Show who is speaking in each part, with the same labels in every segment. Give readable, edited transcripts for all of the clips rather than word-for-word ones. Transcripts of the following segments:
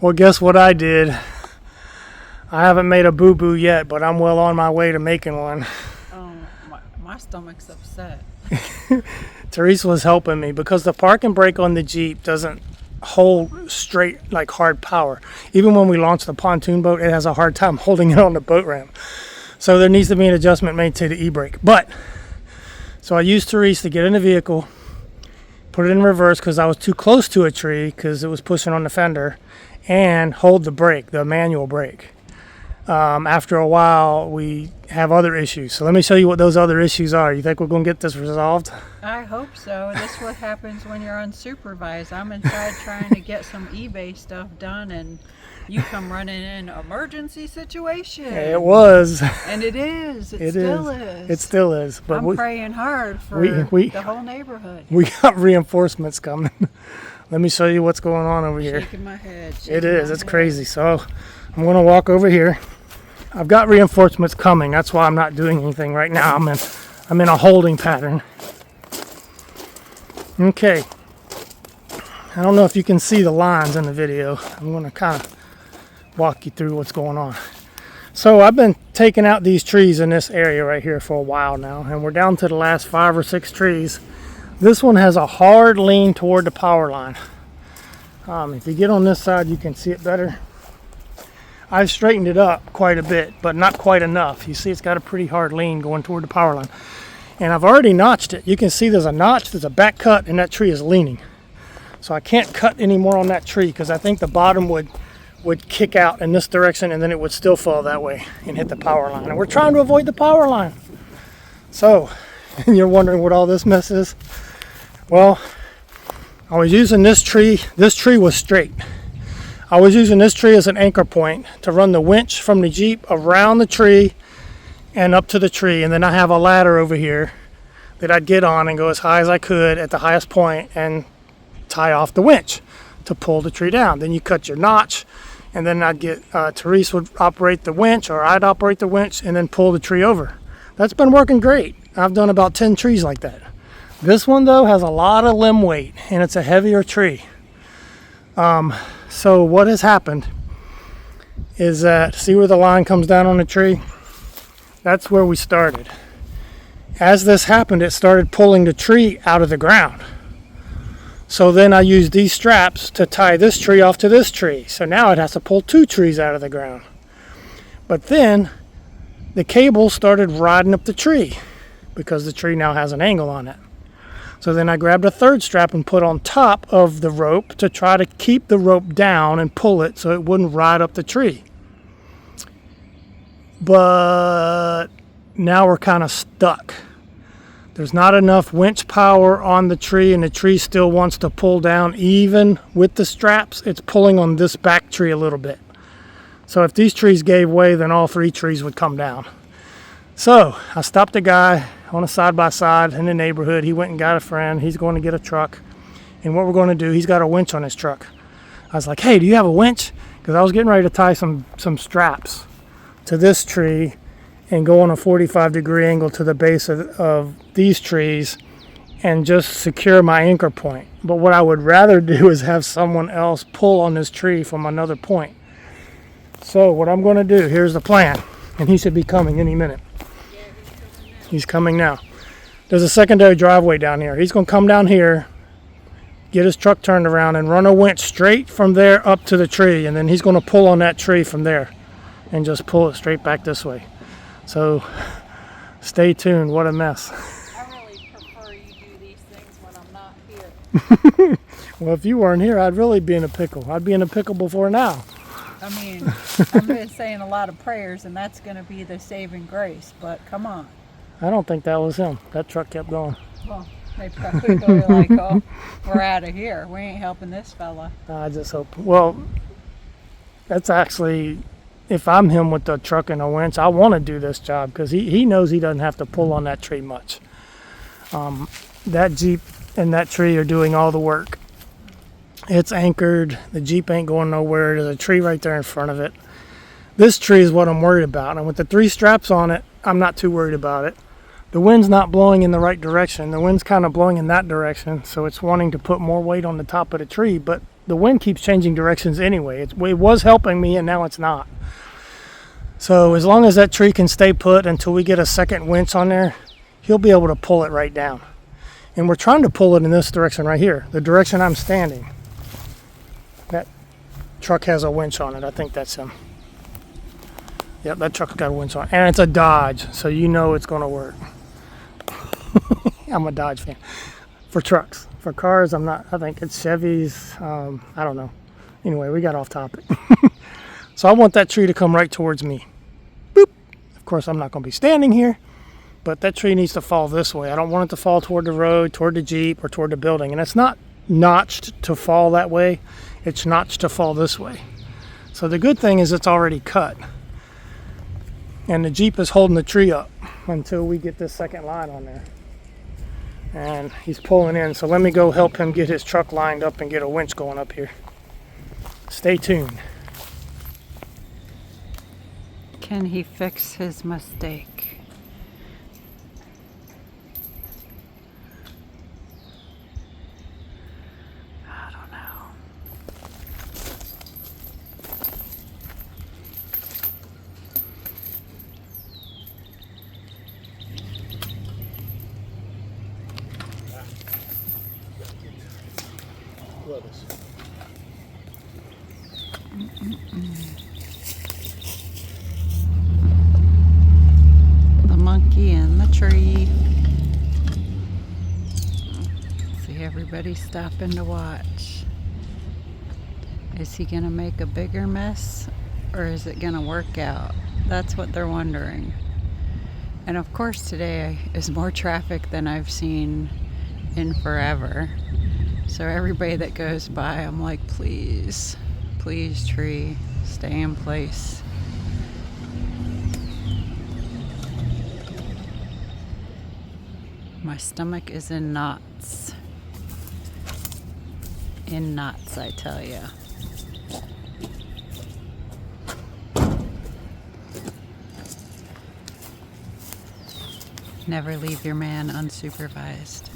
Speaker 1: Well, guess what I did? I haven't made a boo-boo yet, but I'm well on my way to making one.
Speaker 2: Oh, my stomach's upset.
Speaker 1: Teresa was helping me because the park and brake on the Jeep doesn't hold straight like hard power. Even when we launch the pontoon boat, it has a hard time holding it on the boat ramp. So there needs to be an adjustment made to the e-brake. So I used Teresa to get in the vehicle, put it in reverse because I was too close to a tree because it was pushing on the fender, and hold the brake, the manual brake. After a while, we have other issues. So let me show you what those other issues are. You think we're going to get this resolved?
Speaker 2: I hope so. This is what happens when you're unsupervised. I'm inside trying to get some eBay stuff done, and you come running in emergency situation.
Speaker 1: It was.
Speaker 2: And it is. It still is.
Speaker 1: It still is. But
Speaker 2: I'm praying hard for the whole neighborhood.
Speaker 1: We got reinforcements coming. Let me show you what's going on over here.
Speaker 2: Shaking my head.
Speaker 1: It's crazy. So I'm going to walk over here. I've got reinforcements coming. That's why I'm not doing anything right now. I'm in a holding pattern. Okay. I don't know if you can see the lines in the video. I'm going to kind of walk you through what's going on. So I've been taking out these trees in this area right here for a while now, and we're down to the last 5 or 6 trees. This one has a hard lean toward the power line. If you get on this side, you can see it better. I've straightened it up quite a bit, but not quite enough. You see it's got a pretty hard lean going toward the power line. And I've already notched it. You can see there's a notch, there's a back cut, and that tree is leaning. So I can't cut anymore on that tree because I think the bottom would kick out in this direction, and then it would still fall that way and hit the power line. And we're trying to avoid the power line. So, and you're wondering what all this mess is? Well, I was using this tree. This tree was straight. I was using this tree as an anchor point to run the winch from the Jeep around the tree and up to the tree. And then I have a ladder over here that I'd get on and go as high as I could at the highest point and tie off the winch to pull the tree down. Then you cut your notch, and then I'd get, Teresa would operate the winch, or I'd operate the winch and then pull the tree over. That's been working great. I've done about 10 trees like that. This one though has a lot of limb weight, and it's a heavier tree. So what has happened is that, see where the line comes down on the tree? That's where we started. As this happened, it started pulling the tree out of the ground. So then I used these straps to tie this tree off to this tree. So now it has to pull 2 trees out of the ground. But then the cable started riding up the tree because the tree now has an angle on it. So then I grabbed a 3rd strap and put on top of the rope to try to keep the rope down and pull it so it wouldn't ride up the tree. But now we're kind of stuck. There's not enough winch power on the tree, and the tree still wants to pull down. Even with the straps, it's pulling on this back tree a little bit. So if these trees gave way, then all 3 trees would come down. So I stopped a guy on a side-by-side in the neighborhood. He went and got a friend. He's going to get a truck. And what we're going to do, he's got a winch on his truck. I was like, hey, do you have a winch? Because I was getting ready to tie some straps to this tree and go on a 45-degree angle to the base of these trees and just secure my anchor point. But what I would rather do is have someone else pull on this tree from another point. So what I'm going to do, here's the plan. And he should be coming any minute. He's coming now. There's a secondary driveway down here. He's going to come down here, get his truck turned around, and run a winch straight from there up to the tree. And then he's going to pull on that tree from there and just pull it straight back this way. So stay tuned. What a mess.
Speaker 2: I really prefer you do these things when I'm not here.
Speaker 1: Well, if you weren't here, I'd really be in a pickle. I'd be in a pickle before now.
Speaker 2: I mean, I've been saying a lot of prayers, and that's going to be the saving grace. But come on.
Speaker 1: I don't think that was him. That truck kept going.
Speaker 2: Well, they probably go like, oh, we're out of here. We ain't helping this fella.
Speaker 1: I just hope. Well, that's actually, if I'm him with the truck and a winch, I want to do this job because he knows he doesn't have to pull on that tree much. That Jeep and that tree are doing all the work. It's anchored. The Jeep ain't going nowhere. There's a tree right there in front of it. This tree is what I'm worried about. And with the 3 straps on it, I'm not too worried about it. The wind's not blowing in the right direction. The wind's kind of blowing in that direction, so it's wanting to put more weight on the top of the tree, but the wind keeps changing directions anyway. It was helping me, and now it's not. So as long as that tree can stay put until we get a second winch on there, he'll be able to pull it right down. And we're trying to pull it in this direction right here, the direction I'm standing. That truck has a winch on it. I think that's him. Yep, that truck's got a winch on it. And it's a Dodge, so you know it's going to work. I'm a Dodge fan. For trucks. For cars, I'm not. I think it's Chevys. I don't know. Anyway, we got off topic. So I want that tree to come right towards me. Boop. Of course, I'm not going to be standing here, but that tree needs to fall this way. I don't want it to fall toward the road, toward the Jeep, or toward the building. And it's not notched to fall that way. It's notched to fall this way. So the good thing is it's already cut. And the Jeep is holding the tree up until we get this second line on there. And he's pulling in. So let me go help him get his truck lined up and get a winch going up here. Stay tuned.
Speaker 2: Can he fix his mistake? I don't know. The monkey in the tree. See everybody stopping to watch. Is he gonna make a bigger mess, or is it gonna work out? That's what they're wondering. And of course today is more traffic than I've seen in forever. So everybody that goes by, I'm like, please, please tree, stay in place. My stomach is in knots. In knots, I tell ya. Never leave your man unsupervised.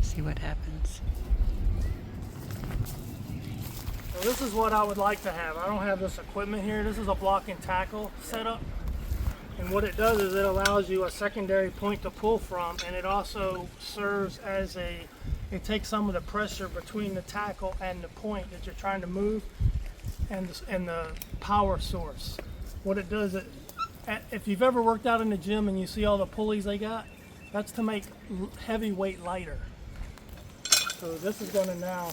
Speaker 2: See what happens.
Speaker 1: So this is what I would like to have. I don't have this equipment here. This is a block and tackle setup. And what it does is it allows you a secondary point to pull from, and it also serves as it takes some of the pressure between the tackle and the point that you're trying to move and the power source. What it does, if you've ever worked out in the gym and you see all the pulleys they got, that's to make heavy weight lighter. So this is going to now,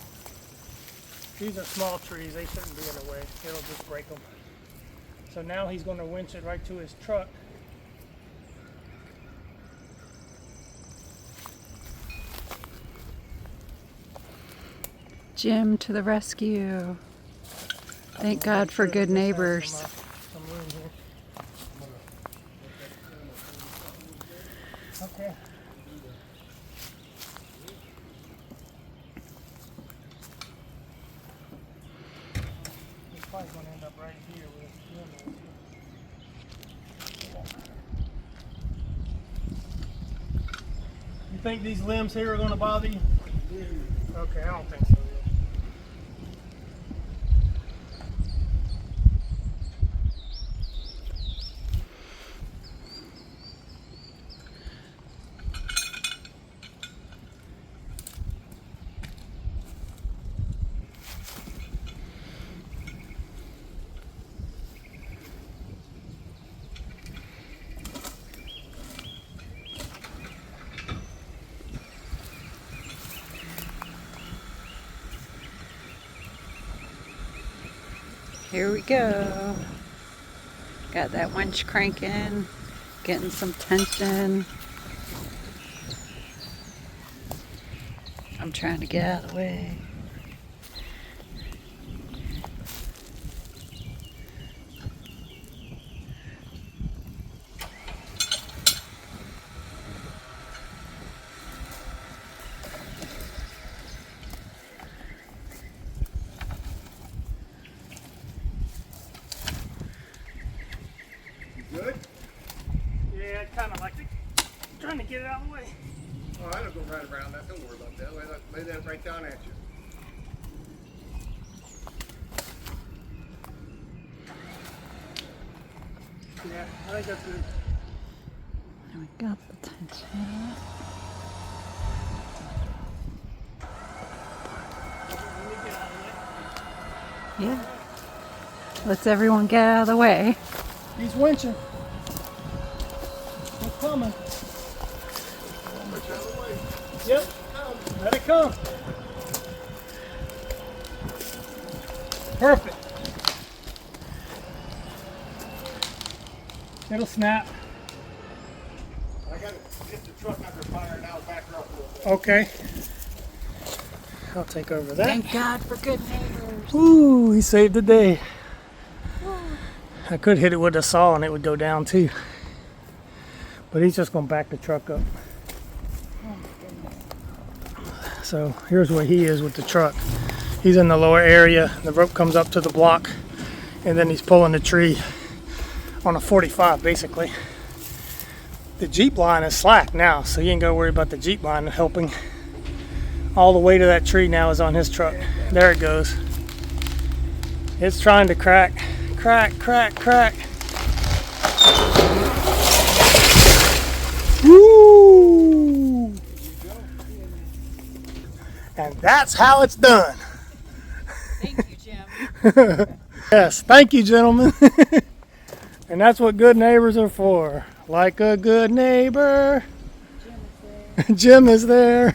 Speaker 1: these are small trees, they shouldn't be in the way, it'll just break them. So now he's going to winch it right to his truck.
Speaker 2: Jim to the rescue. Thank God for good neighbors.
Speaker 1: Some room here. Okay. He's probably going to end up right here with Jim. You think these limbs here are going to bother you? Okay, I don't think so.
Speaker 2: Here we go. Got that winch cranking, getting some tension. I'm trying to get out of the way.
Speaker 3: Good?
Speaker 1: Yeah, I'd kind of like to, trying to get it out of the way.
Speaker 3: Oh, I don't go right around that. Don't worry about that. Lay that right down at you.
Speaker 1: Yeah, I think that's good.
Speaker 2: And we got the tension. Yeah. Let's everyone get out of the way.
Speaker 1: He's winching. He's coming. Yep. Let it come. Perfect. It'll snap.
Speaker 3: I gotta get the truck under fire and I'll back her up a little bit.
Speaker 1: Okay. I'll take over that.
Speaker 2: Thank God for good neighbors.
Speaker 1: Ooh, he saved the day. I could hit it with a saw and it would go down too. But he's just gonna back the truck up. So here's where he is with the truck. He's in the lower area. The rope comes up to the block and then he's pulling the tree on a 45 basically. The Jeep line is slack now, so you ain't gotta worry about the Jeep line helping. All the weight of that tree now is on his truck. There it goes. It's trying to crack, crack, crack, crack. Woo! And that's how it's done.
Speaker 2: Thank you, Jim.
Speaker 1: Yes, thank you, gentlemen. And that's what good neighbors are for. Like a good neighbor. Jim is there.